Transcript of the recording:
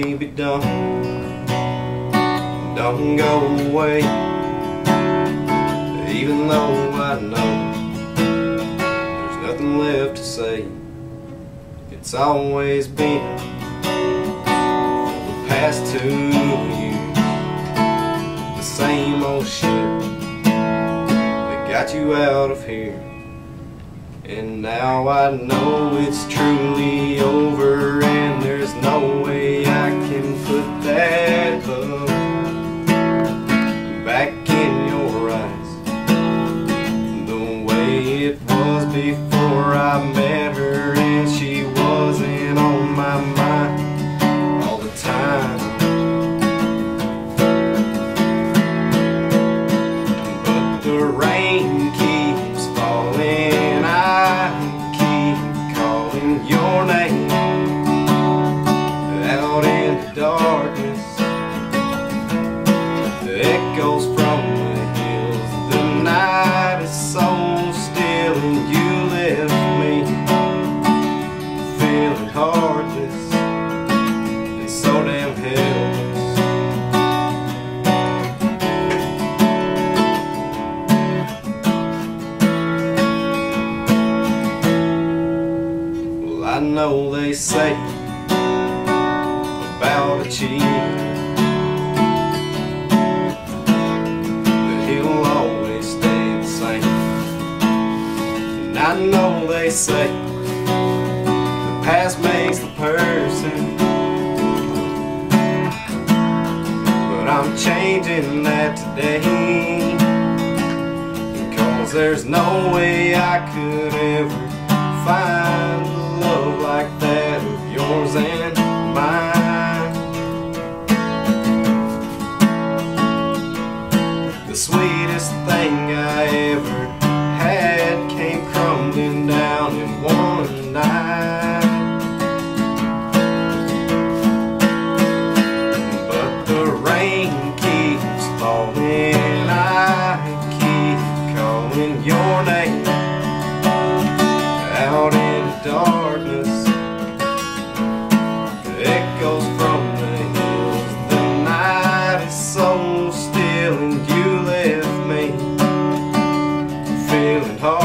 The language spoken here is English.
baby, don't go away. Even though I know there's nothing left to say, it's always been for the past 2 years the same old shit that got you out of here. And now I know it's truly over, and there's no way I can put that love back in your eyes the way it was before I met her, and she wasn't on my mind all the time. But the rain keeps falling, your name out in the darkness. The echoes from the hills, the night is so still, and you left me feeling heartless and so damn helpless. I know they say about a cheat that he'll always stay the same, and I know they say the past makes the person, but I'm changing that today, because there's no way I could ever find love like that of yours and mine. The sweetest thing I ever had came crumbling down in one night. But the rain keeps falling, I keep calling your name out in the darkness. The echoes from the hills, the night is so still, and you left me feeling hard.